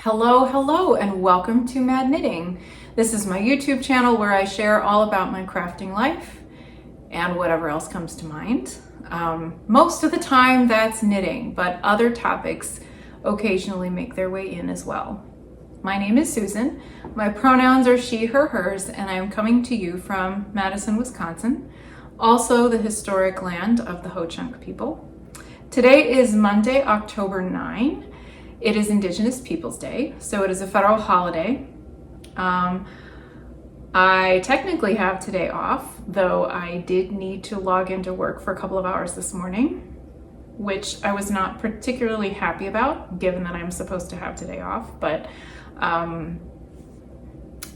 Hello, and welcome to Mad Knitting. This is my YouTube channel where I share all about my crafting life and whatever else comes to mind. Most of the time that's knitting, but other topics occasionally make their way in as well. My name is Susan. My pronouns are she, her, hers, and I am coming to you from Madison, Wisconsin, also the historic land of the Ho-Chunk people. Today is Monday, October 9. It is Indigenous Peoples Day, so it is a federal holiday. I technically have today off, though I did need to log into work for a couple of hours this morning, which I was not particularly happy about, given that I'm supposed to have today off. But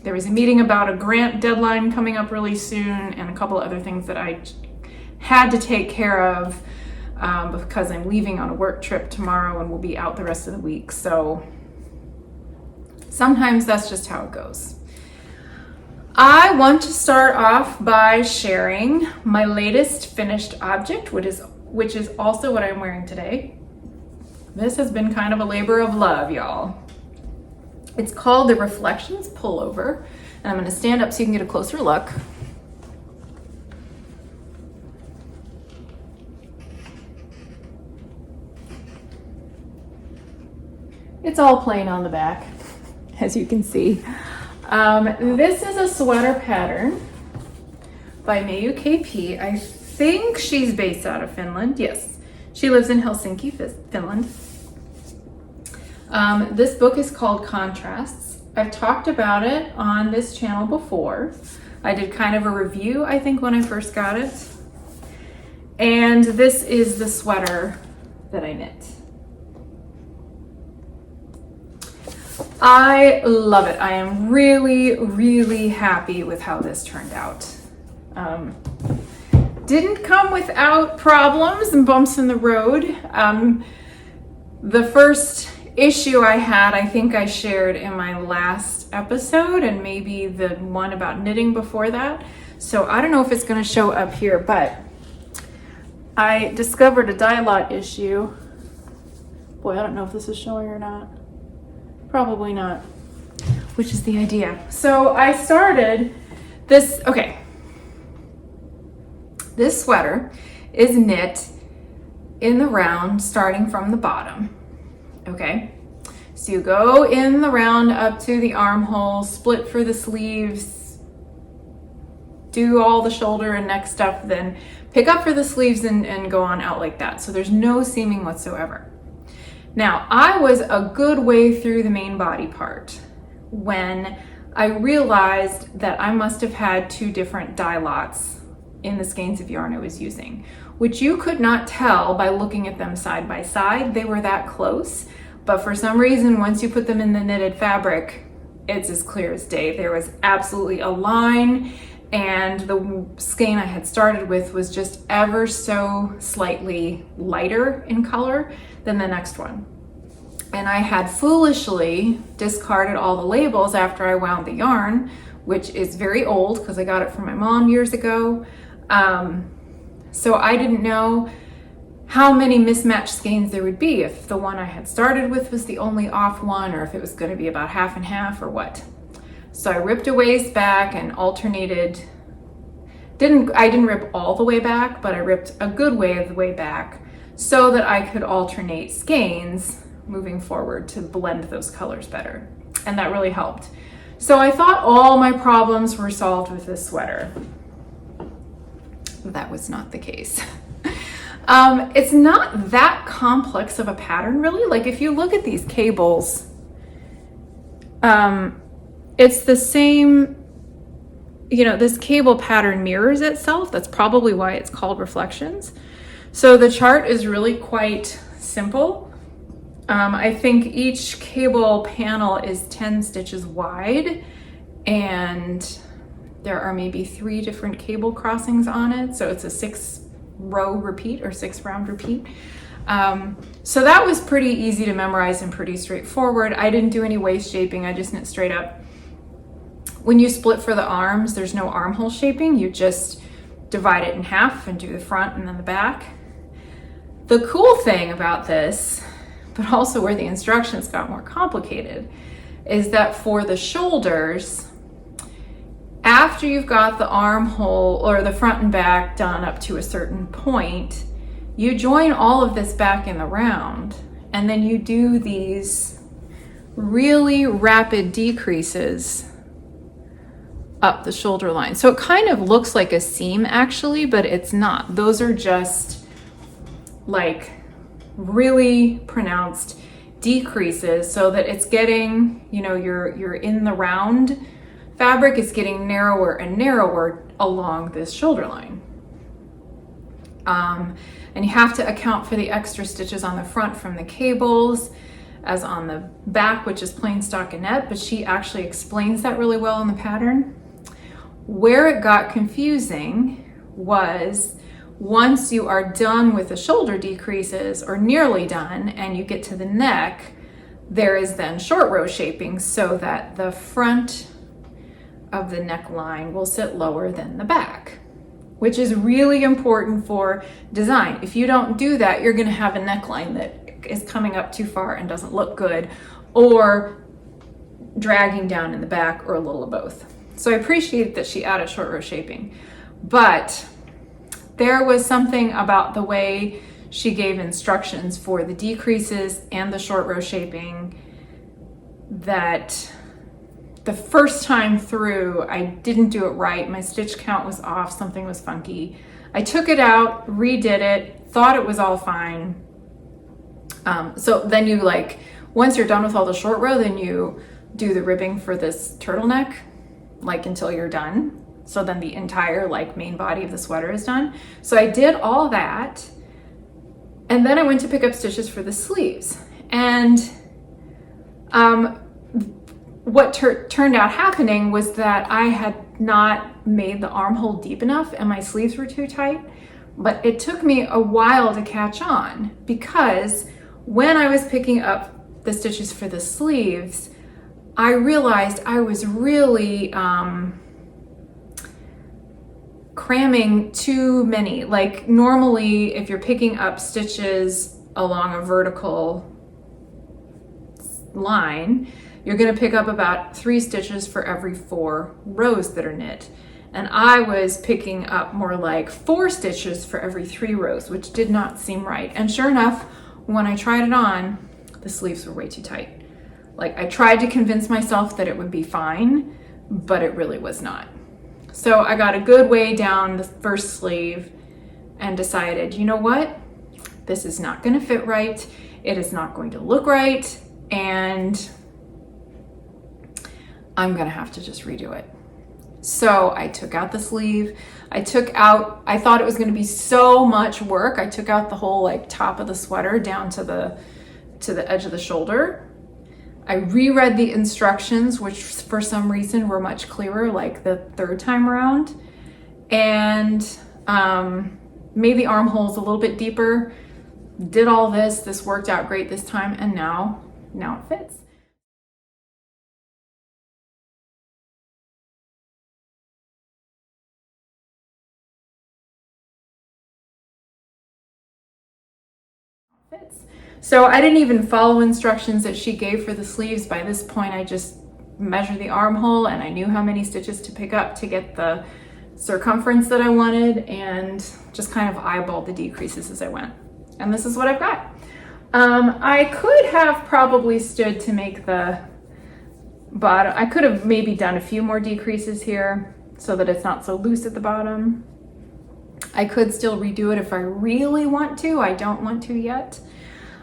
there was a meeting about a grant deadline coming up really soon and a couple of other things that I had to take care of because I'm leaving on a work trip tomorrow and will be out the rest of the week. So sometimes that's just how it goes. I want to start off by sharing my latest finished object, which is also what I'm wearing today. This has been kind of a labor of love, y'all. It's called the Reflections Pullover, and I'm going to stand up so you can get a closer look. It's all plain on the back, as you can see. This is a sweater pattern by Mayu KP. I think she's based out of Finland. Yes, she lives in Helsinki, Finland. This book is called Contrasts. I've talked about it on this channel before. I did kind of a review, I think, when I first got it. And this is the sweater that I knit. I love it. I am really happy with how this turned out. Didn't come without problems and bumps in the road. The first issue I had, I think I shared in my last episode, and maybe the one about knitting before that. So I don't know if it's going to show up here, but I discovered a dye lot issue. Boy, I don't know if this is showing or not. Probably not, which is the idea. So I started this, okay. This sweater is knit in the round starting from the bottom, okay? So you go in the round up to the armhole, split for the sleeves, do all the shoulder and neck stuff, then pick up for the sleeves and go on out like that. So there's no seaming whatsoever. Now, I was a good way through the main body part when I realized that I must have had two different dye lots in the skeins of yarn I was using, which you could not tell by looking at them side by side. They were that close, but for some reason, once you put them in the knitted fabric, it's as clear as day. There was absolutely a line, and the skein I had started with was just ever so slightly lighter in color than the next one. And I had foolishly discarded all the labels after I wound the yarn, which is very old because I got it from my mom years ago. So I didn't know how many mismatched skeins there would be, if the one I had started with was the only off one, or if it was going to be about half and half or what. So I ripped a ways back and alternated. I didn't rip all the way back, but I ripped a good way of the way back so that I could alternate skeins moving forward to blend those colors better. And that really helped. So I thought all my problems were solved with this sweater. That was not the case. It's not that complex of a pattern, really. Like, if you look at these cables, it's the same, this cable pattern mirrors itself. That's probably why it's called Reflections. So the chart is really quite simple. I think each cable panel is 10 stitches wide, and there are maybe 3 different cable crossings on it. So it's a 6-row repeat or 6-round repeat. So that was pretty easy to memorize and pretty straightforward. I didn't do any waist shaping. I just knit straight up. When you split for the arms, there's no armhole shaping. You just divide it in half and do the front and then the back. The cool thing about this, but also where the instructions got more complicated, is that for the shoulders, after you've got the armhole or the front and back done up to a certain point, you join all of this back in the round, and then you do these really rapid decreases up the shoulder line. So it kind of looks like a seam actually, but it's not. Those are just like really pronounced decreases so that it's getting, you know, you're in the round fabric is getting narrower and narrower along this shoulder line. And you have to account for the extra stitches on the front from the cables as on the back, which is plain stockinette, but she actually explains that really well in the pattern. Where it got confusing was once you are done with the shoulder decreases or nearly done and you get to the neck, there is then short row shaping so that the front of the neckline will sit lower than the back, which is really important for design. If you don't do that, you're gonna have a neckline that is coming up too far and doesn't look good, or dragging down in the back, or a little of both. So I appreciate that she added short row shaping, but there was something about the way she gave instructions for the decreases and the short row shaping that the first time through, I didn't do it right. My stitch count was off, something was funky. I took it out, redid it, thought it was all fine. So then you once you're done with all the short row, then you do the ribbing for this turtleneck, until you're done. So then the entire main body of the sweater is done. So I did all that. And then I went to pick up stitches for the sleeves. And what turned out happening was that I had not made the armhole deep enough and my sleeves were too tight. But it took me a while to catch on, because when I was picking up the stitches for the sleeves, I realized I was really cramming too many. Normally, if you're picking up stitches along a vertical line, you're going to pick up about 3 stitches for every 4 rows that are knit. And I was picking up more like 4 stitches for every 3 rows, which did not seem right. And sure enough, when I tried it on, the sleeves were way too tight. I tried to convince myself that it would be fine, but it really was not. So I got a good way down the first sleeve and decided, you know what? This is not going to fit right. It is not going to look right. And I'm going to have to just redo it. So I took out the sleeve. I thought it was going to be so much work. I took out the whole top of the sweater down to the edge of the shoulder. I reread the instructions, which for some reason were much clearer, the 3rd time around, and made the armholes a little bit deeper. Did all this. This worked out great this time, and now it fits. So I didn't even follow instructions that she gave for the sleeves. By this point, I just measured the armhole and I knew how many stitches to pick up to get the circumference that I wanted, and just kind of eyeballed the decreases as I went. And this is what I've got. I could have probably stood to make the bottom. I could have maybe done a few more decreases here so that it's not so loose at the bottom. I could still redo it if I really want to. I don't want to yet.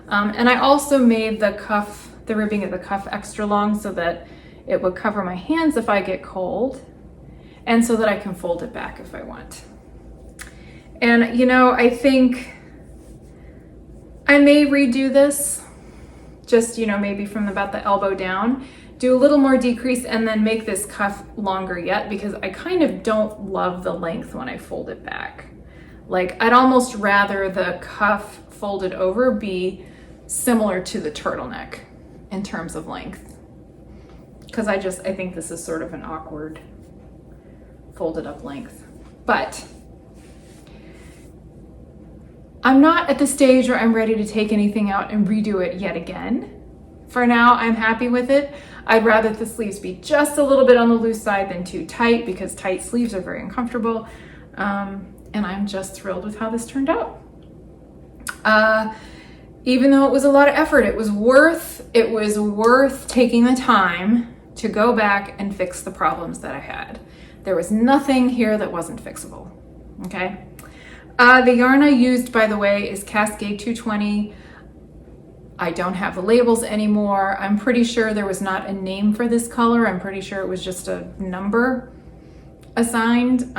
And I also made the ribbing of the cuff extra long so that it would cover my hands if I get cold, and so that I can fold it back if I want. And I think I may redo this, just maybe from about the elbow down, do a little more decrease, and then make this cuff longer yet, because I kind of don't love the length when I fold it back. I'd almost rather the cuff folded over be similar to the turtleneck in terms of length, because I think this is sort of an awkward folded up length. But I'm not at the stage where I'm ready to take anything out and redo it yet again. For now, I'm happy with it. I'd rather the sleeves be just a little bit on the loose side than too tight, because tight sleeves are very uncomfortable. And I'm just thrilled with how this turned out. Even though it was a lot of effort, it was worth taking the time to go back and fix the problems that I had. There was nothing here that wasn't fixable, okay? The yarn I used, by the way, is Cascade 220. I don't have the labels anymore. I'm pretty sure there was not a name for this color. I'm pretty sure it was just a number assigned.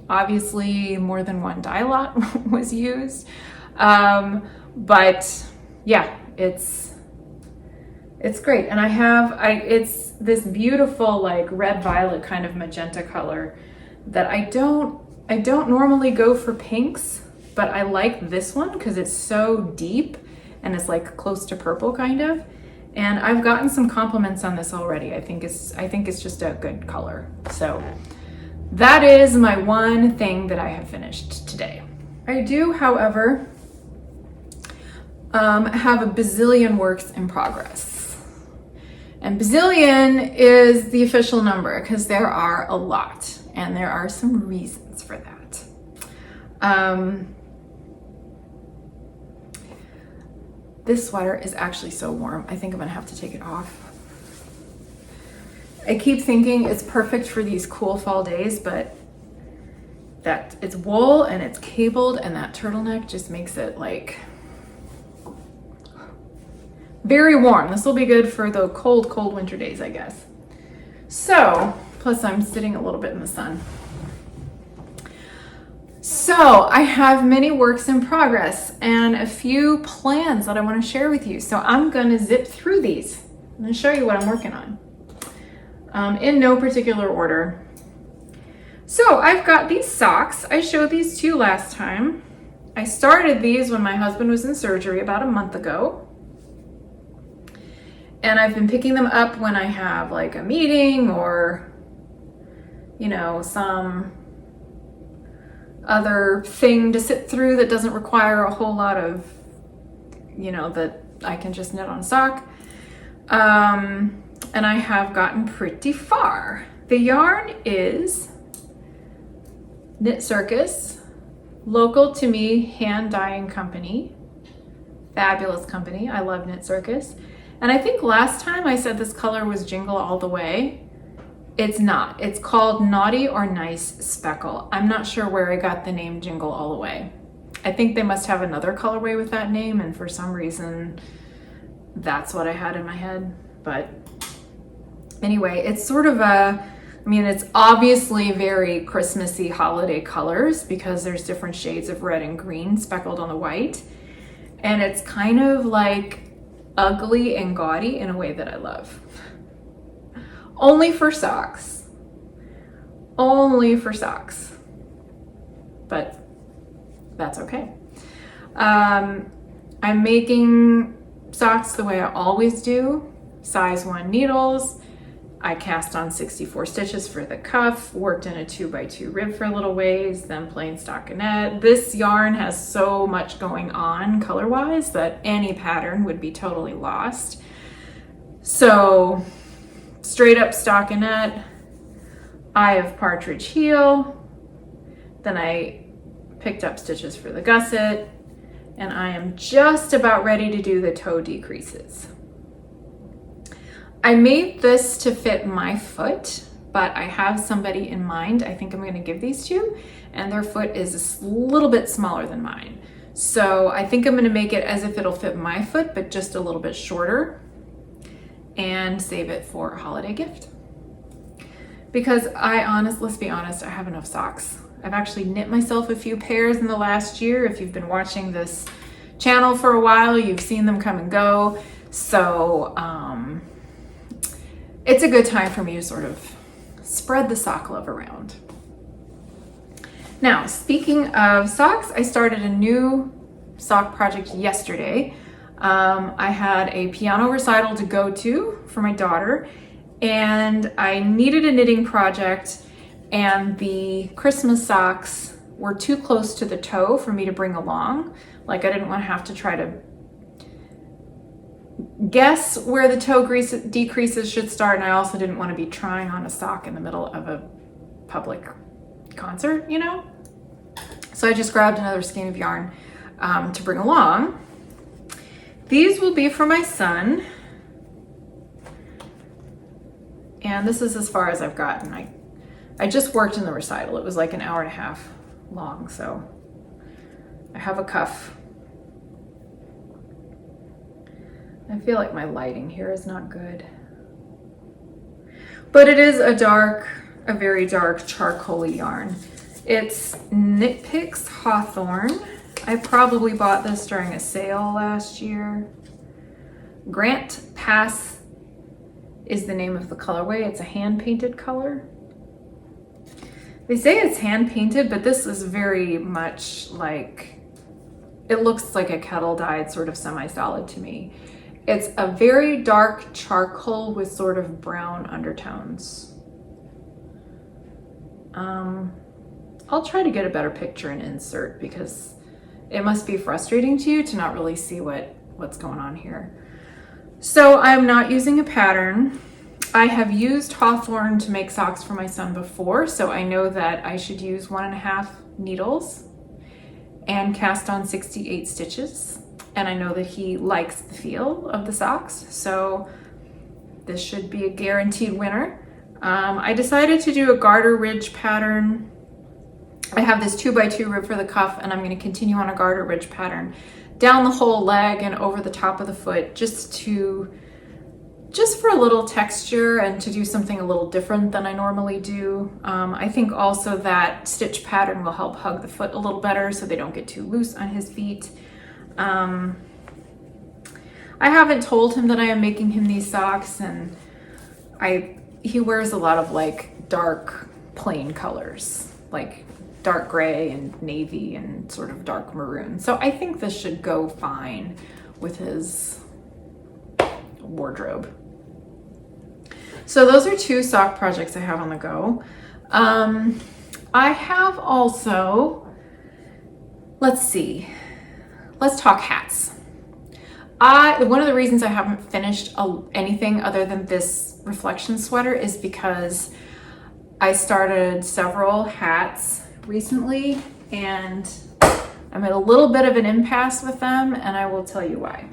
Obviously, more than one dye lot was used. But yeah, it's great. And it's this beautiful, like red violet kind of magenta color that I don't normally go for pinks, but I like this one because it's so deep and it's like close to purple kind of. And I've gotten some compliments on this already. I think it's just a good color. So that is my one thing that I have finished today. I do, however, have a bazillion works in progress. And bazillion is the official number because there are a lot, and there are some reasons for that. This sweater is actually so warm. I think I'm gonna have to take it off. I keep thinking it's perfect for these cool fall days, but that it's wool and it's cabled, and that turtleneck just makes it like very warm. This will be good for the cold winter days, I guess. So, plus I'm sitting a little bit in the sun. So I have many works in progress and a few plans that I want to share with you. So I'm going to zip through these and show you what I'm working on. In no particular order. So I've got these socks. I showed these to you last time. I started these when my husband was in surgery about a month ago. And I've been picking them up when I have like a meeting or, you know, some other thing to sit through that doesn't require a whole lot of, you know, that I can just knit on a sock. And I have gotten pretty far. The yarn is Knit Circus, local to me, hand dyeing company, fabulous company. I love Knit Circus. And I think last time I said this color was Jingle All the Way. It's not. It's called Naughty or Nice Speckle. I'm not sure where I got the name Jingle All the Way. I think they must have another colorway with that name, and for some reason that's what I had in my head. But anyway, it's sort of it's obviously very Christmassy holiday colors because there's different shades of red and green speckled on the white. And it's kind of like ugly and gaudy in a way that I love. Only for socks. Only for socks. But that's okay. I'm making socks the way I always do. Size 1 needles. I cast on 64 stitches for the cuff, worked in a 2x2 rib for a little ways, then plain stockinette. This yarn has so much going on color-wise that any pattern would be totally lost. So straight up stockinette, eye of partridge heel, then I picked up stitches for the gusset, and I am just about ready to do the toe decreases. I made this to fit my foot, but I have somebody in mind I think I'm going to give these to, and their foot is a little bit smaller than mine. So I think I'm going to make it as if it'll fit my foot, but just a little bit shorter, and save it for a holiday gift. Because let's be honest, I have enough socks. I've actually knit myself a few pairs in the last year. If you've been watching this channel for a while, you've seen them come and go. So, it's a good time for me to sort of spread the sock love around. Now, speaking of socks, I started a new sock project yesterday. I had a piano recital to go to for my daughter, and I needed a knitting project, and the Christmas socks were too close to the toe for me to bring along. Like I didn't want to have to try to guess where the toe decreases should start, and I also didn't want to be trying on a sock in the middle of a public concert, you know? So I just grabbed another skein of yarn to bring along. These will be for my son. And this is as far as I've gotten. I just worked in the recital. It was like an hour and a half long, so I have a cuff. I feel like my lighting here is not good. But it is a very dark charcoal-y yarn. It's Knit Picks Hawthorne. I probably bought this during a sale last year. Grant Pass is the name of the colorway. It's a hand-painted color. They say it's hand-painted, but this is very much like, it looks like a kettle-dyed sort of semi-solid to me. It's a very dark charcoal with sort of brown undertones. I'll try to get a better picture and insert, because it must be frustrating to you to not really see what's going on here. So I'm not using a pattern. I have used Hawthorne to make socks for my son before, so I know that I should use 1.5 needles and cast on 68 stitches. And I know that he likes the feel of the socks, so this should be a guaranteed winner. I decided to do a garter ridge pattern. I have this 2x2 rib for the cuff, and I'm going to continue on a garter ridge pattern down the whole leg and over the top of the foot, just for a little texture and to do something a little different than I normally do. I think also that stitch pattern will help hug the foot a little better so they don't get too loose on his feet. I haven't told him that I am making him these socks, and he wears a lot of like dark plain colors, like dark gray and navy and sort of dark maroon. So I think this should go fine with his wardrobe. So those are 2 sock projects I have on the go. I have also, let's talk hats. One of the reasons I haven't finished anything other than this reflection sweater is because I started several hats recently, and I'm at a little bit of an impasse with them, and I will tell you why.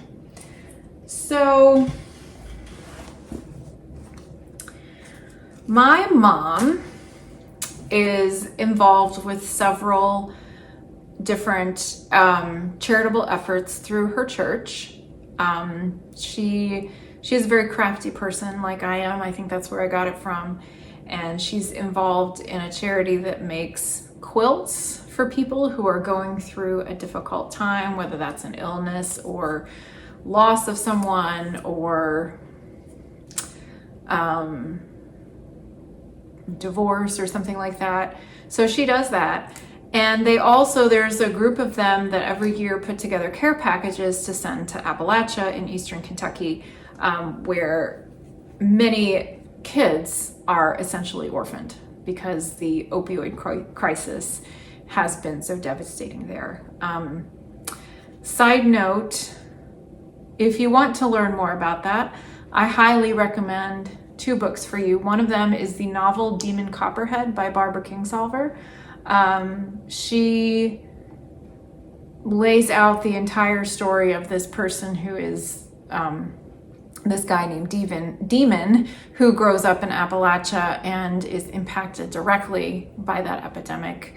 So my mom is involved with several different charitable efforts through her church. She is a very crafty person like I am. I think that's where I got it from. And she's involved in a charity that makes quilts for people who are going through a difficult time, whether that's an illness or loss of someone or divorce or something like that. So she does that. And there's a group of them that every year put together care packages to send to Appalachia in eastern Kentucky, where many kids are essentially orphaned because the opioid crisis has been so devastating there. Side note, if you want to learn more about that, I highly recommend 2 books for you. One of them is the novel Demon Copperhead by Barbara Kingsolver. She lays out the entire story of this person who is this guy named Demon, who grows up in Appalachia and is impacted directly by that epidemic.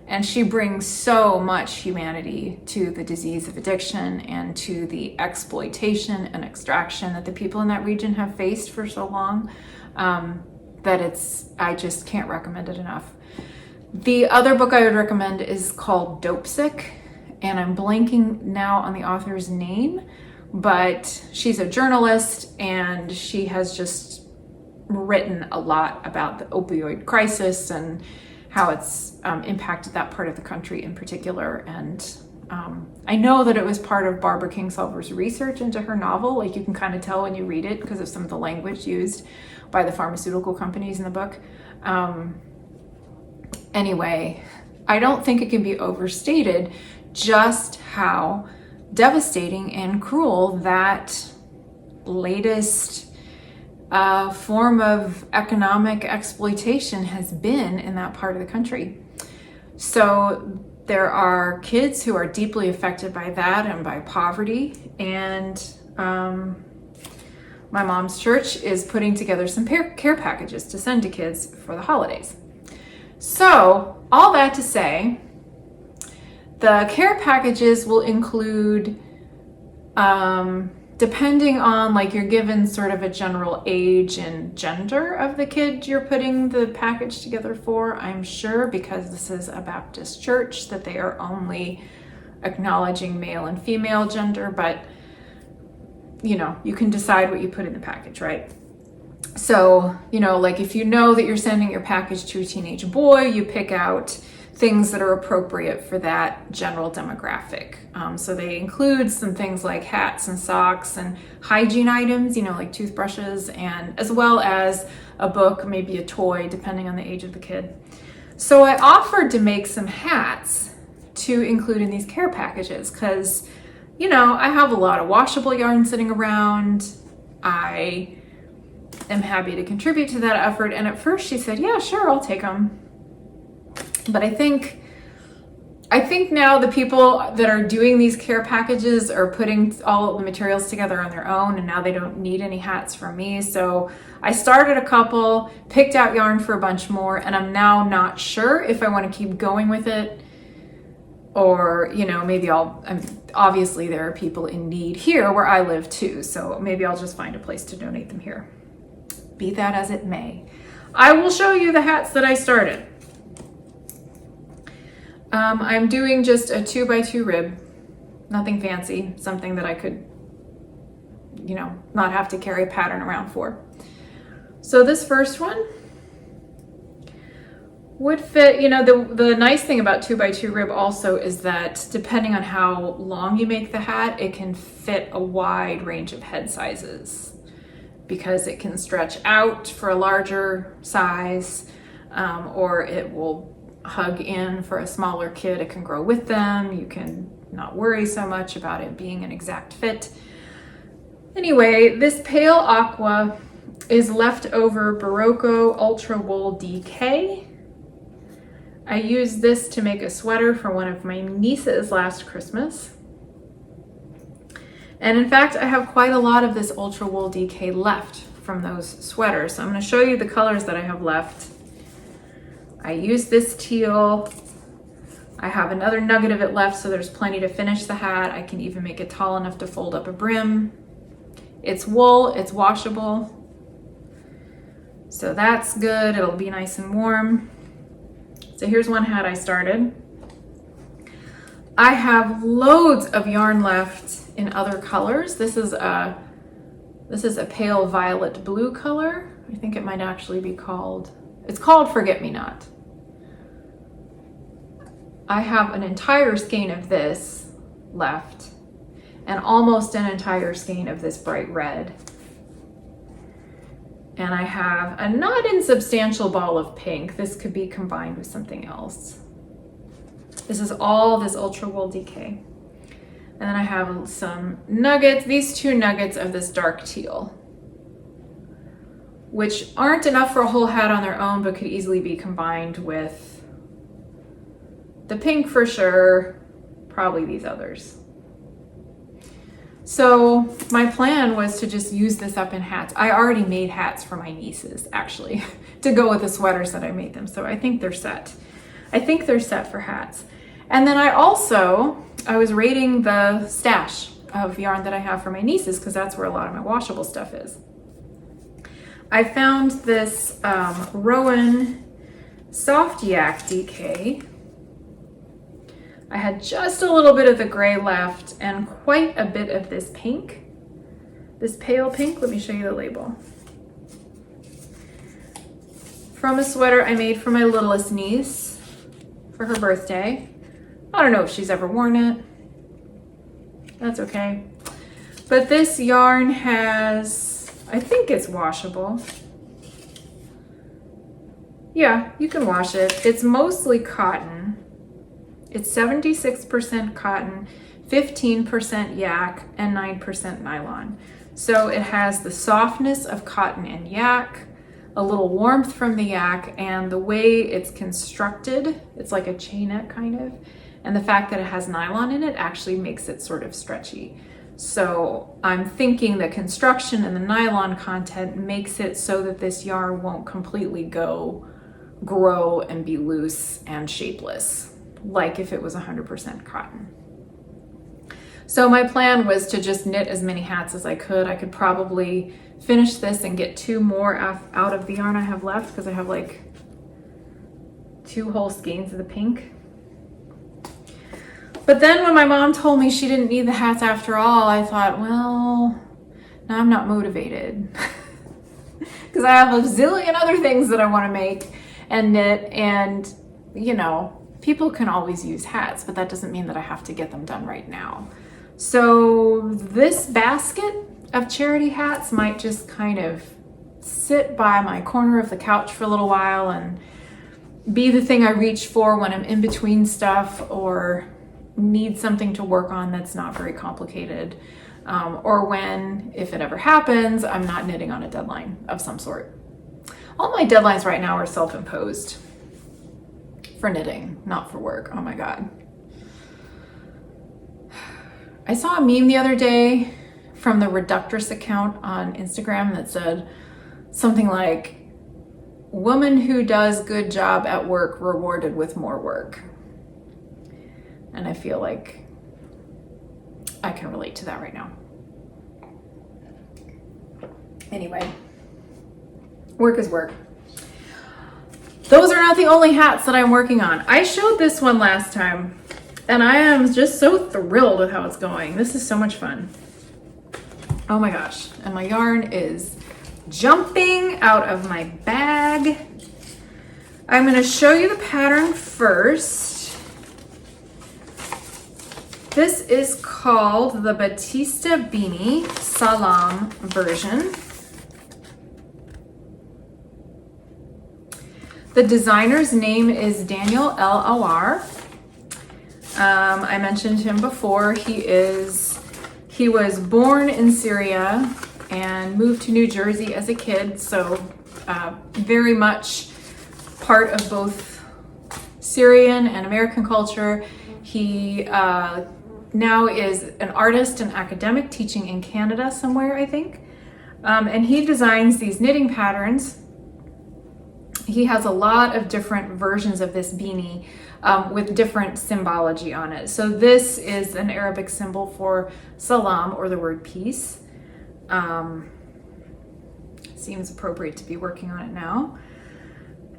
And she brings so much humanity to the disease of addiction and to the exploitation and extraction that the people in that region have faced for so long, that I just can't recommend it enough. The other book I would recommend is called Dope Sick, and I'm blanking now on the author's name, but she's a journalist and she has just written a lot about the opioid crisis and how it's impacted that part of the country in particular. And I know that it was part of Barbara Kingsolver's research into her novel. Like, you can kind of tell when you read it because of some of the language used by the pharmaceutical companies in the book. Anyway, I don't think it can be overstated just how devastating and cruel that latest form of economic exploitation has been in that part of the country. So there are kids who are deeply affected by that and by poverty, and my mom's church is putting together some care packages to send to kids for the holidays. So all that to say, the care packages will include, depending on, like, you're given sort of a general age and gender of the kid you're putting the package together for, I'm sure, because this is a Baptist church, that they are only acknowledging male and female gender, but you know, you can decide what you put in the package, right? So, you know, like if you know that you're sending your package to a teenage boy, you pick out things that are appropriate for that general demographic. So they include some things like hats and socks and hygiene items, you know, like toothbrushes, and as well as a book, maybe a toy, depending on the age of the kid. So I offered to make some hats to include in these care packages because, you know, I have a lot of washable yarn sitting around. I am happy to contribute to that effort. And at first she said, yeah, sure, I'll take them. But I think now the people that are doing these care packages are putting all the materials together on their own, and now they don't need any hats from me. So I started a couple, picked out yarn for a bunch more, and I'm now not sure if I want to keep going with it, or, you know, maybe obviously there are people in need here where I live too, so maybe I'll just find a place to donate them here. Be that as it may. I will show you the hats that I started. I'm doing just a 2x2 rib, nothing fancy, something that I could, you know, not have to carry a pattern around for. So this first one would fit, you know, the nice thing about 2x2 rib also is that depending on how long you make the hat, it can fit a wide range of head sizes because it can stretch out for a larger size, or it will hug in for a smaller kid. It can grow with them. You can not worry so much about it being an exact fit. Anyway, this pale aqua is leftover Barocco Ultra Wool DK. I used this to make a sweater for one of my nieces last Christmas. And in fact, I have quite a lot of this Ultra Wool DK left from those sweaters. So I'm going to show you the colors that I have left. I used this teal. I have another nugget of it left, so there's plenty to finish the hat. I can even make it tall enough to fold up a brim. It's wool, it's washable. So that's good, it'll be nice and warm. So here's one hat I started. I have loads of yarn left in other colors. This is a pale violet blue color. I think it might actually be called, it's called Forget Me Not. I have an entire skein of this left and almost an entire skein of this bright red. And I have a not insubstantial ball of pink. This could be combined with something else. This is all this Ultra Wool DK. And then I have some nuggets, these two nuggets of this dark teal, which aren't enough for a whole hat on their own, but could easily be combined with the pink for sure, probably these others. So my plan was to just use this up in hats. I already made hats for my nieces, actually, to go with the sweaters that I made them. So I think they're set. I think they're set for hats. And then I was raiding the stash of yarn that I have for my nieces, because that's where a lot of my washable stuff is. I found this Rowan Soft Yak DK. I had just a little bit of the gray left and quite a bit of this pink, this pale pink. Let me show you the label. From a sweater I made for my littlest niece for her birthday. I don't know if she's ever worn it. That's okay. But this yarn has, I think it's washable. Yeah, you can wash it. It's mostly cotton. It's 76% cotton, 15% yak, and 9% nylon. So it has the softness of cotton and yak, a little warmth from the yak, and the way it's constructed, it's like a chainette kind of, and the fact that it has nylon in it actually makes it sort of stretchy. So I'm thinking the construction and the nylon content makes it so that this yarn won't completely grow and be loose and shapeless, like if it was 100% cotton. So my plan was to just knit as many hats as I could. I could probably finish this and get 2 more out of the yarn I have left, because I have like 2 whole skeins of the pink. But then when my mom told me she didn't need the hats after all, I thought, well, now I'm not motivated because I have a zillion other things that I want to make and knit, and you know, people can always use hats, but that doesn't mean that I have to get them done right now. So this basket of charity hats might just kind of sit by my corner of the couch for a little while and be the thing I reach for when I'm in between stuff or need something to work on that's not very complicated, or when, if it ever happens, I'm not knitting on a deadline of some sort. All my deadlines right now are self-imposed for knitting, not for work. Oh my God. I saw a meme the other day from the Reductress account on Instagram that said something like, "Woman who does good job at work rewarded with more work." And I feel like I can relate to that right now. Anyway, work is work. Those are not the only hats that I'm working on. I showed this one last time, and I am just so thrilled with how it's going. This is so much fun. Oh my gosh. And my yarn is jumping out of my bag. I'm going to show you the pattern first. This is called the Batista Beanie Salam version. The designer's name is Daniel El Awar. I mentioned him before. He was born in Syria and moved to New Jersey as a kid, so very much part of both Syrian and American culture. He now is an artist and academic teaching in Canada somewhere, I think. And he designs these knitting patterns. He has a lot of different versions of this beanie with different symbology on it. So this is an Arabic symbol for salam, or the word peace. Seems appropriate to be working on it now.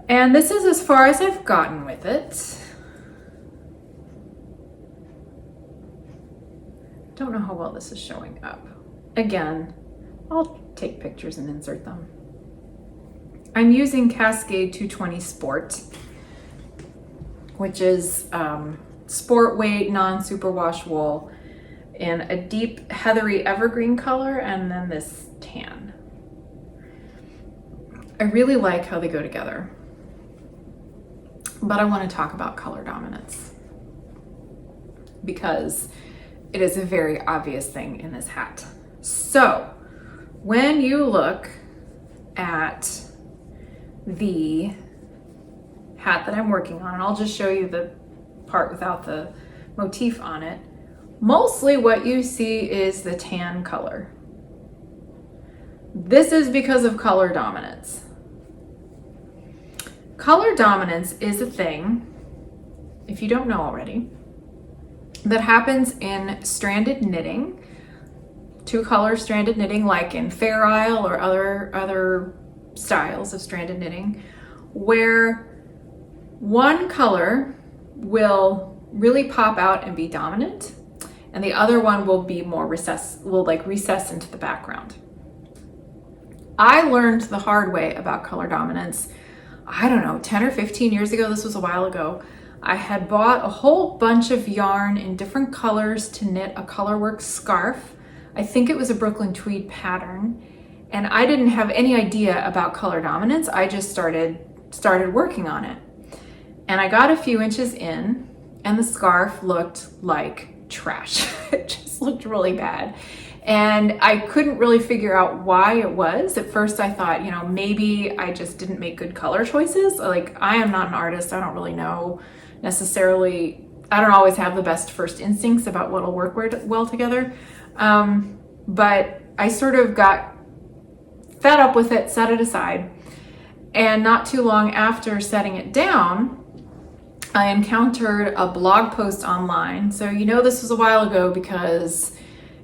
And this is as far as I've gotten with it. Don't know how well this is showing up. Again, I'll take pictures and insert them. I'm using Cascade 220 Sport, which is sport weight, non-superwash wool in a deep heathery evergreen color, and then this tan. I really like how they go together, but I want to talk about color dominance because it is a very obvious thing in this hat. So when you look at the hat that I'm working on, and I'll just show you the part without the motif on it, mostly what you see is the tan color. This is because of color dominance. Color dominance is a thing, if you don't know already, that happens in stranded knitting, 2-color stranded knitting, like in Fair Isle or other styles of stranded knitting, where one color will really pop out and be dominant, and the other one will be more recess into the background. I learned the hard way about color dominance, I don't know, 10 or 15 years ago. This was a while ago. I had bought a whole bunch of yarn in different colors to knit a colorwork scarf. I think it was a Brooklyn tweed pattern, and I didn't have any idea about color dominance. I just started working on it, and I got a few inches in, and the scarf looked like trash. It just looked really bad. And I couldn't really figure out why it was. At first I thought, you know, maybe I just didn't make good color choices. Like, I am not an artist. I don't really know necessarily. I don't always have the best first instincts about what'll work well together. But I sort of got fed up with it, set it aside. And not too long after setting it down, I encountered a blog post online. So, you know, this was a while ago because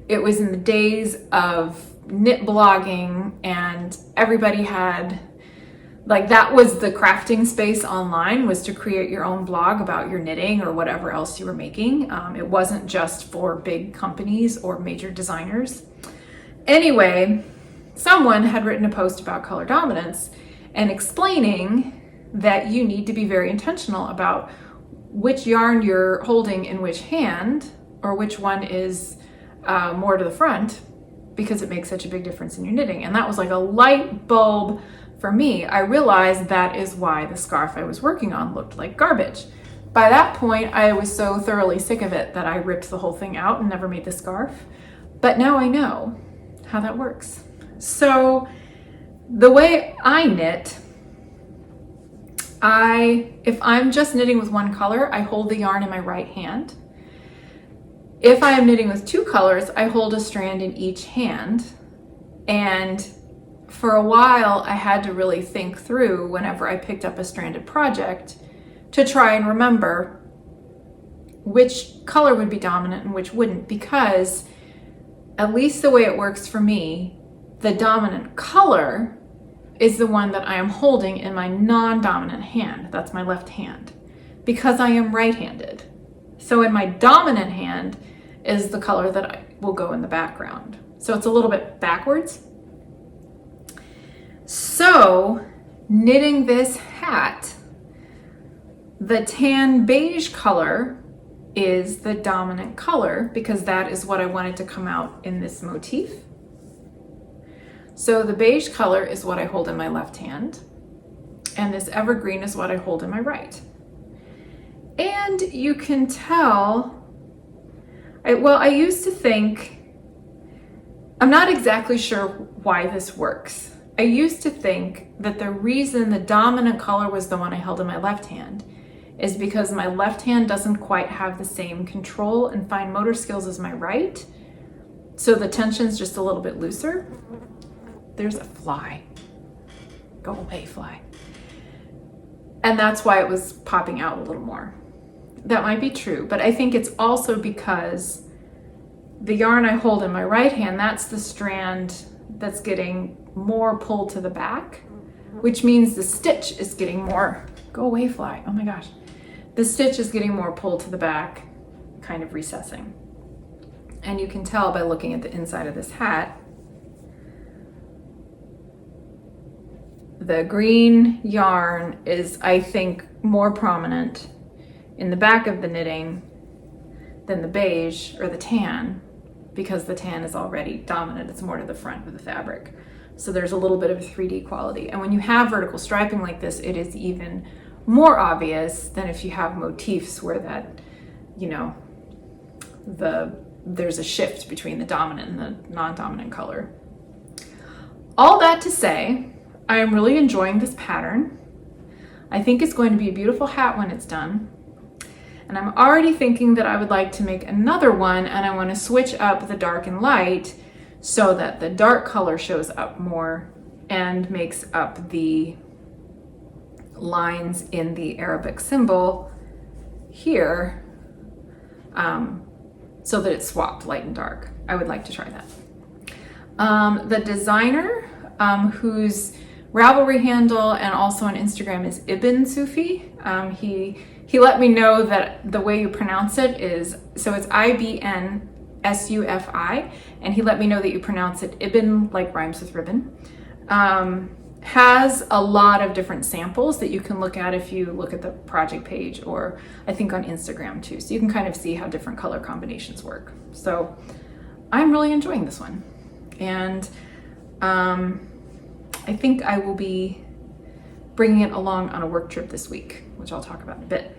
it was in the days of knit blogging, and everybody had, like, that was the crafting space online, was to create your own blog about your knitting or whatever else you were making. It wasn't just for big companies or major designers. Anyway, someone had written a post about color dominance and explaining that you need to be very intentional about which yarn you're holding in which hand, or which one is more to the front, because it makes such a big difference in your knitting. And that was like a light bulb for me. I realized that is why the scarf I was working on looked like garbage. By that point, I was so thoroughly sick of it that I ripped the whole thing out and never made the scarf. But now I know how that works. So the way I knit, if I'm just knitting with one color, I hold the yarn in my right hand. If I am knitting with two colors, I hold a strand in each hand. And for a while, I had to really think through, whenever I picked up a stranded project, to try and remember which color would be dominant and which wouldn't, because at least the way it works for me, the dominant color is the one that I am holding in my non-dominant hand. That's my left hand, because I am right-handed. So in my dominant hand is the color that will go in the background. So it's a little bit backwards. So knitting this hat, the tan beige color is the dominant color, because that is what I wanted to come out in this motif. So the beige color is what I hold in my left hand, and this evergreen is what I hold in my right. And you can tell, I used to think, I'm not exactly sure why this works. I used to think that the reason the dominant color was the one I held in my left hand is because my left hand doesn't quite have the same control and fine motor skills as my right. So the tension's just a little bit looser. There's a fly. Go away, fly. And that's why it was popping out a little more. That might be true, but I think it's also because the yarn I hold in my right hand, that's the strand that's getting more pull to the back, which means the stitch is getting more, go away, fly, oh my gosh. The stitch is getting more pull to the back, kind of recessing. And you can tell by looking at the inside of this hat, the green yarn is, I think, more prominent in the back of the knitting than the beige or the tan, because the tan is already dominant. It's more to the front of the fabric. So there's a little bit of a 3D quality. And when you have vertical striping like this, it is even more obvious than if you have motifs where that, you know, there's a shift between the dominant and the non-dominant color. All that to say, I am really enjoying this pattern. I think it's going to be a beautiful hat when it's done. And I'm already thinking that I would like to make another one, and I want to switch up the dark and light so that the dark color shows up more and makes up the lines in the Arabic symbol here, so that it's swapped light and dark. I would like to try that. The designer, whose Ravelry handle and also on Instagram is Ibn Sufi, he let me know that the way you pronounce it is, so it's IBN SUFI, and he let me know that you pronounce it Ibn, like rhymes with ribbon. Has a lot of different samples that you can look at if you look at the project page, or I think on Instagram too. So you can kind of see how different color combinations work. So I'm really enjoying this one. And I think I will be bringing it along on a work trip this week, which I'll talk about in a bit.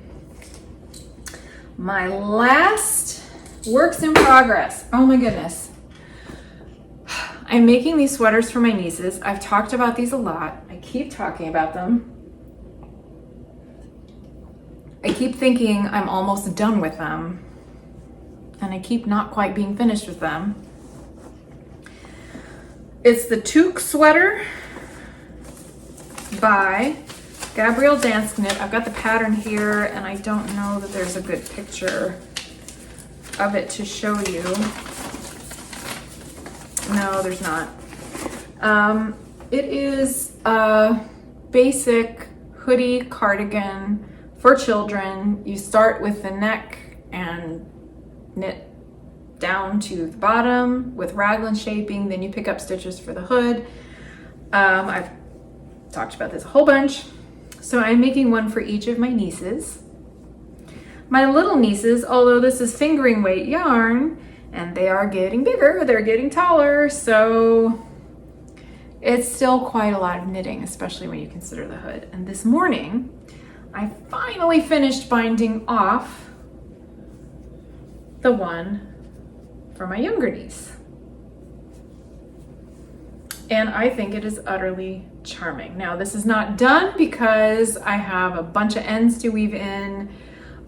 My last works in progress. Oh my goodness. I'm making these sweaters for my nieces. I've talked about these a lot. I keep talking about them. I keep thinking I'm almost done with them, and I keep not quite being finished with them. It's the toque sweater by Gabrielle Dansk Knit. I've got the pattern here, and I don't know that there's a good picture of it to show you. No, there's not. It is a basic hoodie cardigan for children. You start with the neck and knit down to the bottom with raglan shaping, then you pick up stitches for the hood. I've talked about this a whole bunch. So I'm making one for each of my nieces. My little nieces, although this is fingering weight yarn, and they are getting bigger, they're getting taller, so it's still quite a lot of knitting, especially when you consider the hood. And this morning, I finally finished binding off the one for my younger niece. And I think it is utterly charming. Now, this is not done because I have a bunch of ends to weave in.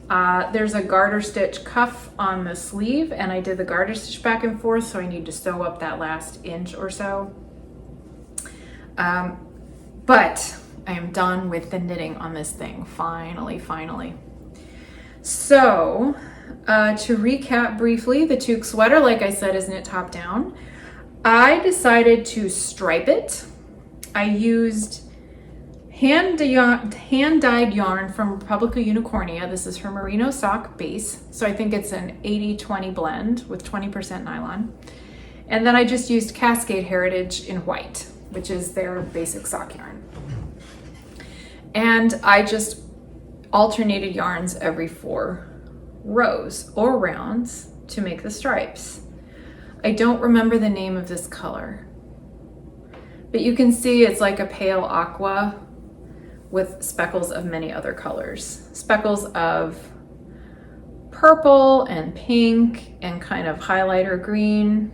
There's a garter stitch cuff on the sleeve, and I did the garter stitch back and forth, so I need to sew up that last inch or so. But I am done with the knitting on this thing, finally. So, to recap briefly, the toque sweater, like I said, is knit top down. I decided to stripe it. I used hand-dyed yarn from Republica Unicornia. This is her merino sock base. So I think it's an 80-20 blend with 20% nylon. And then I just used Cascade Heritage in white, which is their basic sock yarn. And I just alternated yarns every 4 rows or rounds to make the stripes. I don't remember the name of this color, but you can see it's like a pale aqua with speckles of many other colors. Speckles of purple and pink and kind of highlighter green,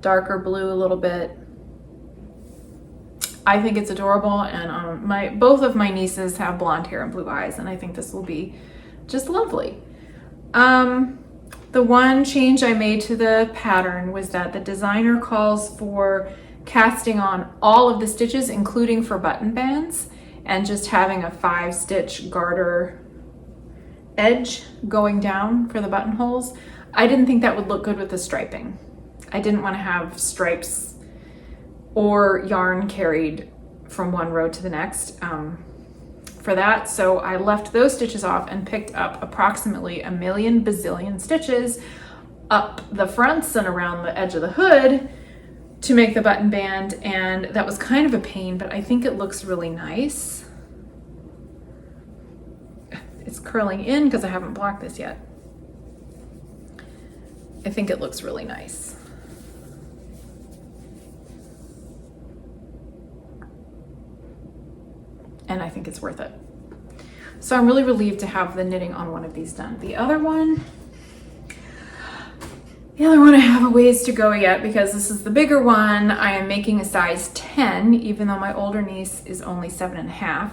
darker blue a little bit. I think it's adorable, and both of my nieces have blonde hair and blue eyes, and I think this will be just lovely. The one change I made to the pattern was that the designer calls for casting on all of the stitches, including for button bands, and just having a 5-stitch garter edge going down for the buttonholes. I didn't think that would look good with the striping. I didn't want to have stripes or yarn carried from one row to the next for that. So I left those stitches off and picked up approximately a million bazillion stitches up the fronts and around the edge of the hood to make the button band. And that was kind of a pain, but I think it looks really nice. It's curling in because I haven't blocked this yet. I think it looks really nice. And I think it's worth it. So I'm really relieved to have the knitting on one of these done. The other one I have a ways to go yet because this is the bigger one. I am making a size 10, even though my older niece is only 7.5.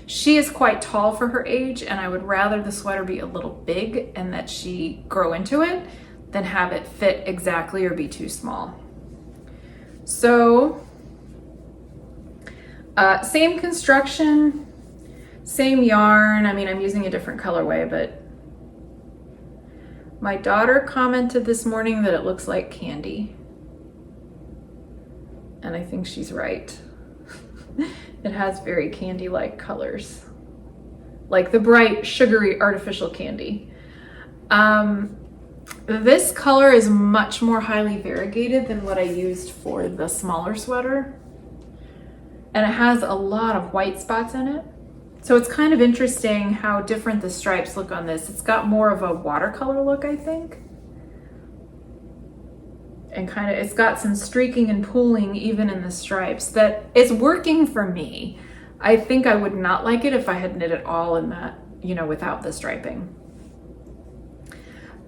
She is quite tall for her age, and I would rather the sweater be a little big and that she grow into it than have it fit exactly or be too small. So, same construction, same yarn. I mean, I'm using a different colorway, but my daughter commented this morning that it looks like candy. And I think she's right. It has very candy-like colors, like the bright, sugary, artificial candy. This color is much more highly variegated than what I used for the smaller sweater. And it has a lot of white spots in it. So it's kind of interesting how different the stripes look on this. It's got more of a watercolor look, I think. And it's got some streaking and pooling even in the stripes that is working for me. I think I would not like it if I had knit it all in that without the striping.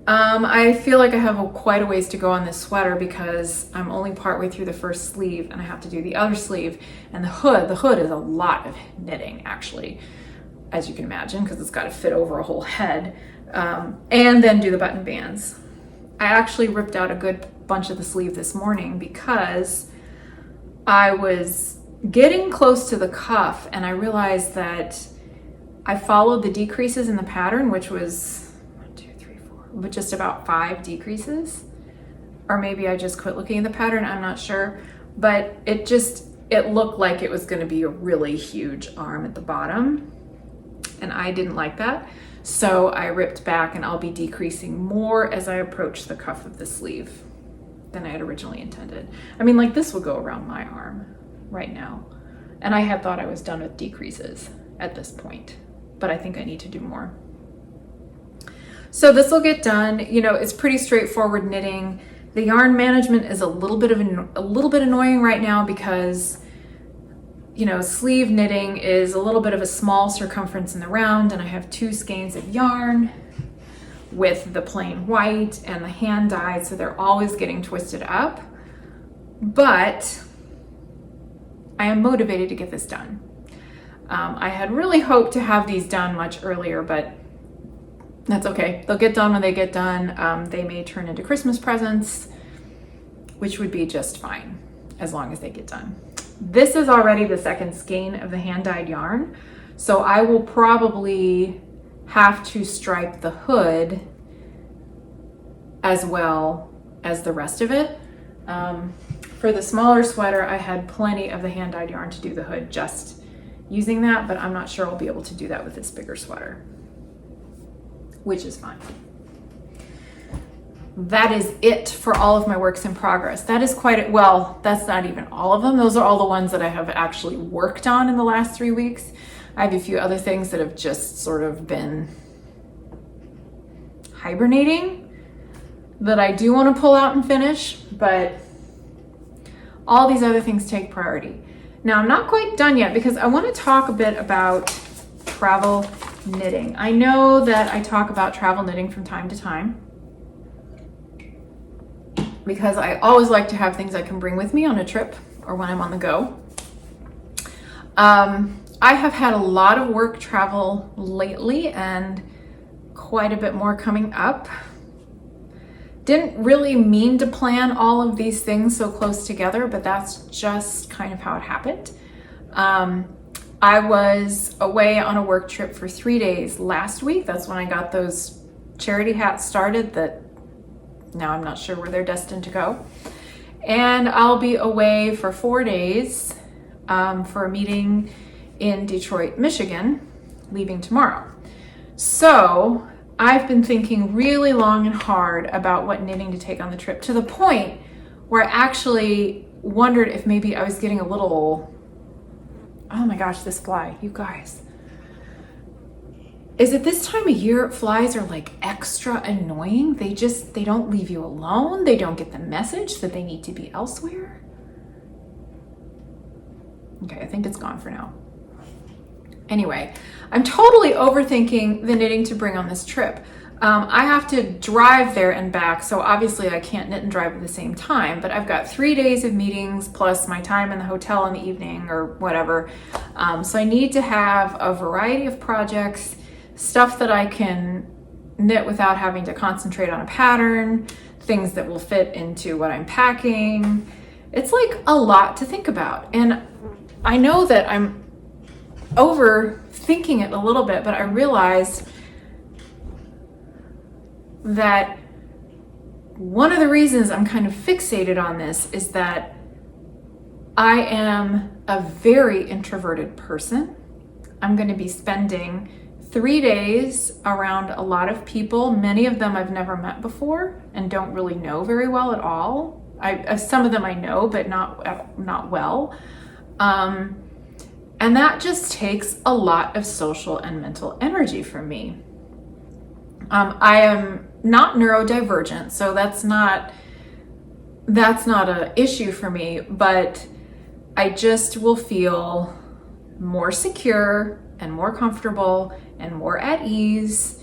I feel like I have quite a ways to go on this sweater because I'm only partway through the first sleeve and I have to do the other sleeve. And the hood is a lot of knitting, actually, as you can imagine, because it's got to fit over a whole head, and then do the button bands. I actually ripped out a good bunch of the sleeve this morning because I was getting close to the cuff and I realized that I followed the decreases in the pattern, which was but just about 5 decreases, or maybe I just quit looking at the pattern, I'm not sure, but it looked like it was going to be a really huge arm at the bottom, and I didn't like that, so I ripped back, and I'll be decreasing more as I approach the cuff of the sleeve than I had originally intended. I mean, like, this will go around my arm right now, and I had thought I was done with decreases at this point, but I think I need to do more. So this will get done. It's pretty straightforward knitting. The yarn management is a little bit annoying right now because, sleeve knitting is a little bit of a small circumference in the round, and I have 2 skeins of yarn with the plain white and the hand dyed, so they're always getting twisted up. But I am motivated to get this done. I had really hoped to have these done much earlier, but that's okay. They'll get done when they get done. They may turn into Christmas presents, which would be just fine as long as they get done. This is already the 2nd skein of the hand-dyed yarn, so I will probably have to stripe the hood as well as the rest of it. For the smaller sweater, I had plenty of the hand-dyed yarn to do the hood just using that, but I'm not sure I'll be able to do that with this bigger sweater, which is fine. That is it for all of my works in progress. That is well, that's not even all of them. Those are all the ones that I have actually worked on in the last 3 weeks. I have a few other things that have just sort of been hibernating that I do want to pull out and finish, but all these other things take priority. Now, I'm not quite done yet because I want to talk a bit about travel knitting. I know that I talk about travel knitting from time to time because I always like to have things I can bring with me on a trip or when I'm on the go. I have had a lot of work travel lately and quite a bit more coming up. Didn't really mean to plan all of these things so close together, but that's just kind of how it happened. I was away on a work trip for 3 days last week. That's when I got those charity hats started that now I'm not sure where they're destined to go. And I'll be away for 4 days for a meeting in Detroit, Michigan, leaving tomorrow. So I've been thinking really long and hard about what knitting to take on the trip, to the point where I actually wondered if maybe I was getting a little, oh my gosh, this fly, you guys. Is it this time of year flies are like extra annoying? They don't leave you alone. They don't get the message that they need to be elsewhere. Okay, I think it's gone for now. Anyway, I'm totally overthinking the knitting to bring on this trip. I have to drive there and back, so obviously I can't knit and drive at the same time, but I've got 3 days of meetings plus my time in the hotel in the evening or whatever. So I need to have a variety of projects, stuff that I can knit without having to concentrate on a pattern, things that will fit into what I'm packing. It's like a lot to think about. And I know that I'm overthinking it a little bit, but I realized that one of the reasons I'm kind of fixated on this is that I am a very introverted person. I'm going to be spending 3 days around a lot of people. Many of them I've never met before and don't really know very well at all. Some of them I know, but not well. And that just takes a lot of social and mental energy from me. I am not neurodivergent, so that's not an issue for me, but I just will feel more secure and more comfortable and more at ease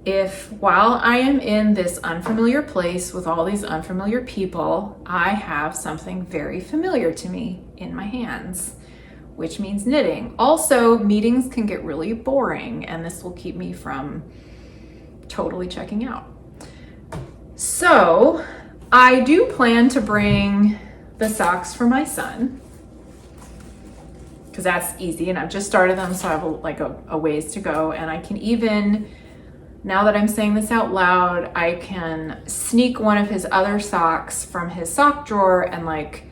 if while I am in this unfamiliar place with all these unfamiliar people, I have something very familiar to me in my hands, which means knitting. Also, meetings can get really boring, and this will keep me from totally checking out. So I do plan to bring the socks for my son, because that's easy, and I've just started them, so I have a ways to go. And I can even, now that I'm saying this out loud, I can sneak one of his other socks from his sock drawer and like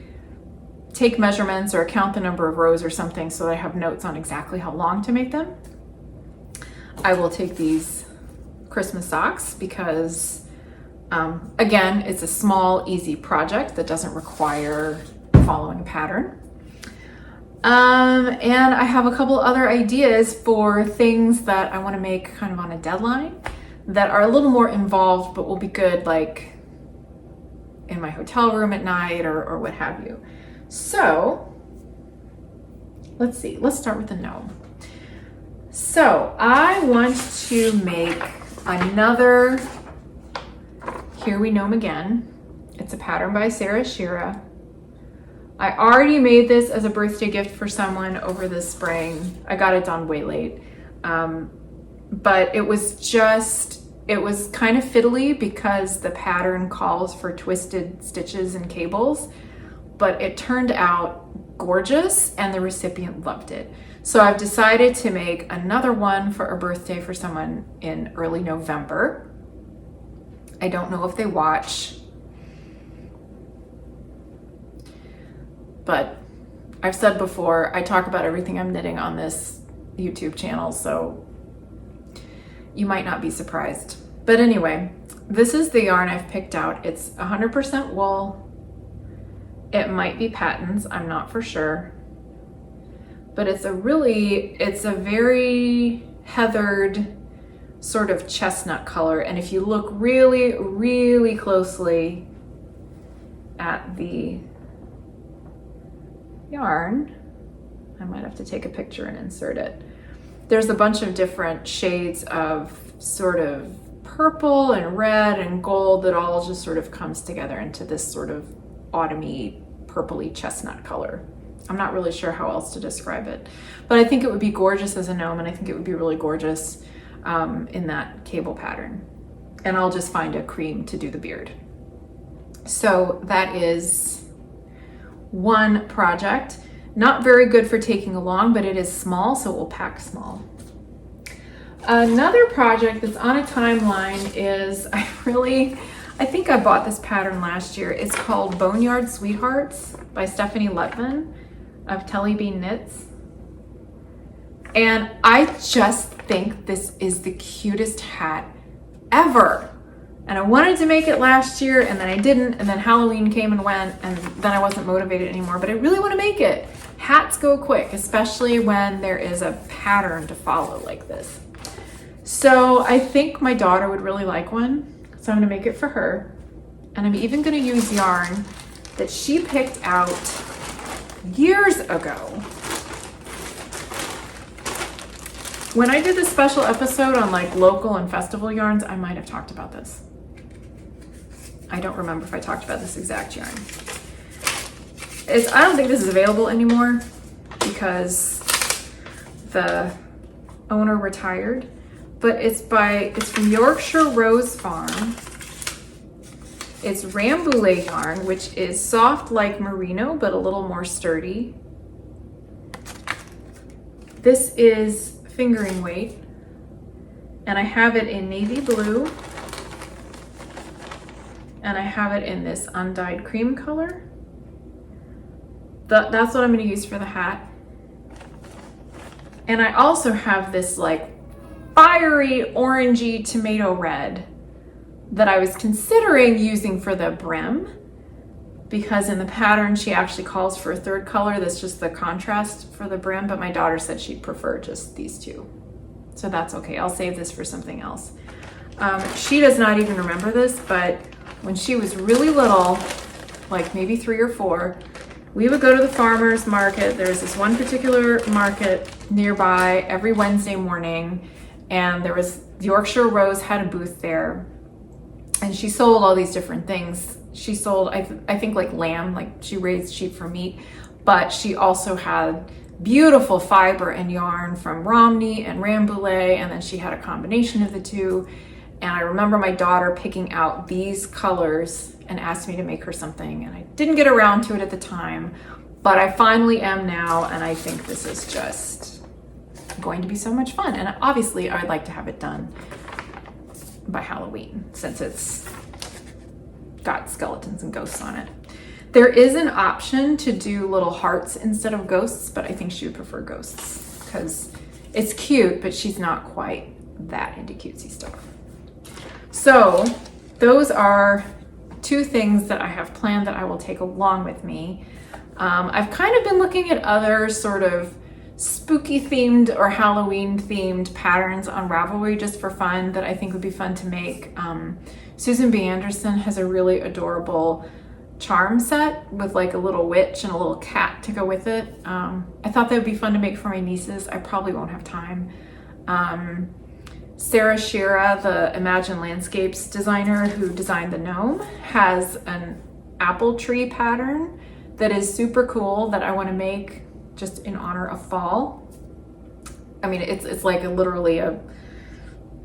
take measurements or count the number of rows or something, so that I have notes on exactly how long to make them. I will take these Christmas socks because again, it's a small, easy project that doesn't require following a pattern. And I have a couple other ideas for things that I want to make kind of on a deadline that are a little more involved, but will be good like in my hotel room at night or what have you. So let's see, let's start with the gnome. So I want to make another Here We Gnome Again. It's a pattern by Sarah Shira. I already made this as a birthday gift for someone over the spring. I got it done way late. But it was kind of fiddly because the pattern calls for twisted stitches and cables, but it turned out gorgeous and the recipient loved it. So I've decided to make another one for a birthday for someone in early November. I don't know if they watch, but I've said before, I talk about everything I'm knitting on this YouTube channel, so you might not be surprised. But anyway, this is the yarn I've picked out. It's 100% wool. It might be patents, I'm not for sure. But it's a very heathered sort of chestnut color. And if you look really, really closely at the yarn, I might have to take a picture and insert it. There's a bunch of different shades of sort of purple and red and gold that all just sort of comes together into this sort of autumny, purpley chestnut color. I'm not really sure how else to describe it, but I think it would be gorgeous as a gnome, and I think it would be really gorgeous in that cable pattern. And I'll just find a cream to do the beard. So that is one project. Not very good for taking along, but it is small, so it will pack small. Another project that's on a timeline is, I think I bought this pattern last year. It's called Boneyard Sweethearts by Stephanie Lutman of Telly Bean Knits. And I just think this is the cutest hat ever. And I wanted to make it last year, and then I didn't, and then Halloween came and went, and then I wasn't motivated anymore, but I really want to make it. Hats go quick, especially when there is a pattern to follow like this. So I think my daughter would really like one, so I'm gonna make it for her. And I'm even gonna use yarn that she picked out years ago. When I did this special episode on like local and festival yarns, I might have talked about this. I don't remember if I talked about this exact yarn. I don't think this is available anymore because the owner retired, but it's from Yorkshire Rose Farm. It's Rambouillet yarn, which is soft like merino, but a little more sturdy. This is fingering weight, and I have it in navy blue, and I have it in this undyed cream color. That's what I'm going to use for the hat. And I also have this like fiery orangey tomato red that I was considering using for the brim, because in the pattern she actually calls for a third color that's just the contrast for the brim, but my daughter said she'd prefer just these two. So that's okay, I'll save this for something else. She does not even remember this, but when she was really little, like maybe 3 or 4, we would go to the farmer's market. There's this one particular market nearby every Wednesday morning, and there was Yorkshire Rose had a booth there, and she sold all these different things. She sold, I think, like lamb, like she raised sheep for meat, but she also had beautiful fiber and yarn from Romney and Rambouillet, and then she had a combination of the two. And I remember my daughter picking out these colors and asked me to make her something, and I didn't get around to it at the time, but I finally am now, and I think this is just going to be so much fun. And obviously I'd like to have it done by Halloween, since it's got skeletons and ghosts on it. There is an option to do little hearts instead of ghosts, but I think she would prefer ghosts because it's cute, but she's not quite that into cutesy stuff. So those are two things that I have planned that I will take along with me. I've kind of been looking at other sort of spooky themed or Halloween themed patterns on Ravelry just for fun that I think would be fun to make. Susan B. Anderson has a really adorable charm set with like a little witch and a little cat to go with it. I thought that would be fun to make for my nieces. I probably won't have time. Sarah Shira, the Imagine Landscapes designer who designed the gnome, has an apple tree pattern that is super cool that I want to make just in honor of fall. I mean, it's like literally a,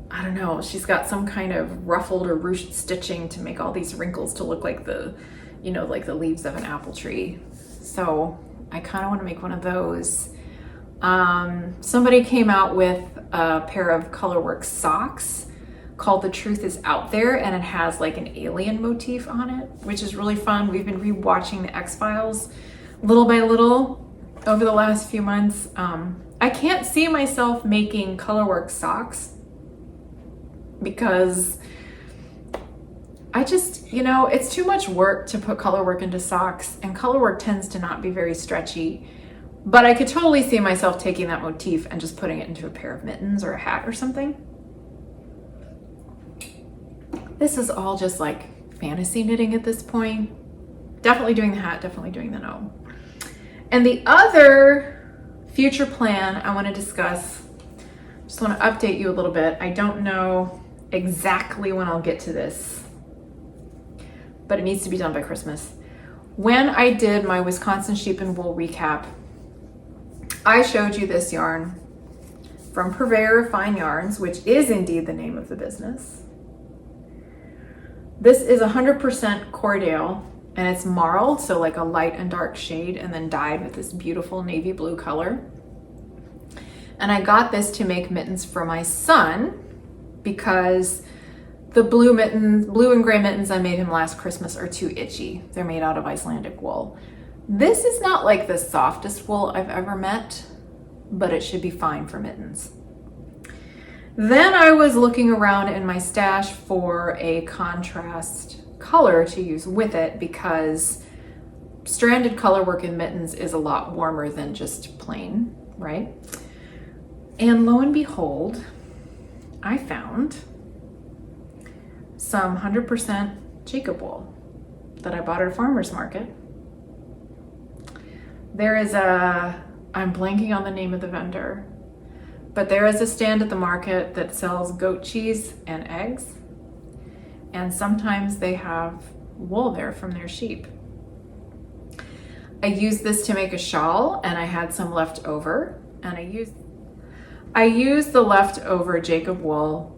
I don't know, she's got some kind of ruffled or ruched stitching to make all these wrinkles to look like the, you know, like the leaves of an apple tree. So I kind of want to make one of those. Somebody came out with a pair of Colorworks socks called The Truth Is Out There, and it has like an alien motif on it, which is really fun. We've been rewatching the X-Files little by little over the last few months. I can't see myself making Colorworks socks because I just, you know, it's too much work to put colorwork into socks, and colorwork tends to not be very stretchy. But I could totally see myself taking that motif and just putting it into a pair of mittens or a hat or something. This is all just like fantasy knitting at this point. Definitely doing the hat, definitely doing the gnome. And the other future plan I want to discuss, just want to update you a little bit. I don't know exactly when I'll get to this, but it needs to be done by Christmas. When I did my Wisconsin Sheep and Wool recap, I showed you this yarn from Purveyor of Fine Yarns, which is indeed the name of the business. This is 100% Cordale, and it's marled, so like a light and dark shade, and then dyed with this beautiful navy blue color. And I got this to make mittens for my son because the blue and gray mittens I made him last Christmas are too itchy. They're made out of Icelandic wool. This is not like the softest wool I've ever met, but it should be fine for mittens. Then I was looking around in my stash for a contrast color to use with it because stranded colorwork in mittens is a lot warmer than just plain, right? And lo and behold, I found some 100% Jacob wool that I bought at a farmer's market. There is I'm blanking on the name of the vendor, but there is a stand at the market that sells goat cheese and eggs, and sometimes they have wool there from their sheep. I used this to make a shawl, and I had some left over, and I used the leftover Jacob wool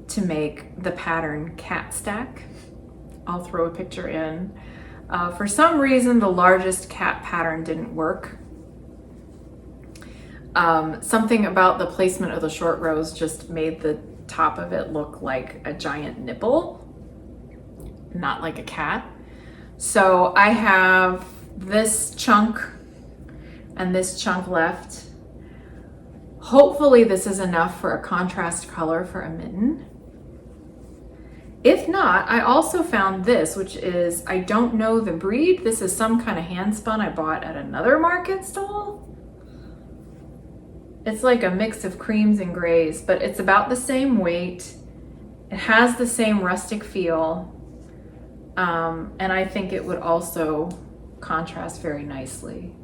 to make the pattern cat stack. I'll throw a picture in. For some reason, the largest cat pattern didn't work. Something about the placement of the short rows just made the top of it look like a giant nipple, not like a cat. So I have this chunk and this chunk left. Hopefully this is enough for a contrast color for a mitten. If not, I also found this, which is, I don't know the breed. This is some kind of hand spun I bought at another market stall. It's like a mix of creams and grays, but it's about the same weight. It has the same rustic feel. And I think it would also contrast very nicely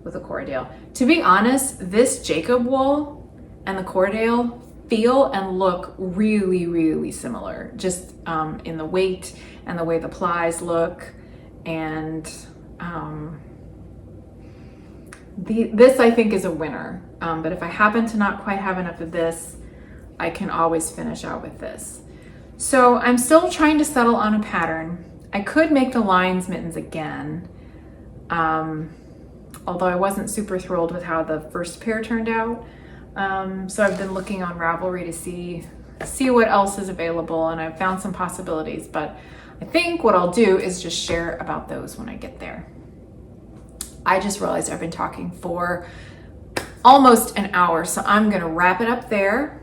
with the Cordale. To be honest, this Jacob wool and the Cordale feel and look really, really similar, just in the weight and the way the plies look. And this I think is a winner. But if I happen to not quite have enough of this, I can always finish out with this. So I'm still trying to settle on a pattern. I could make the lines mittens again, although I wasn't super thrilled with how the first pair turned out. So I've been looking on Ravelry to see what else is available, and I've found some possibilities, but I think what I'll do is just share about those when I get there. I just realized I've been talking for almost an hour, so I'm gonna wrap it up there.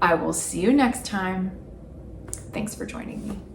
I will see you next time. Thanks for joining me.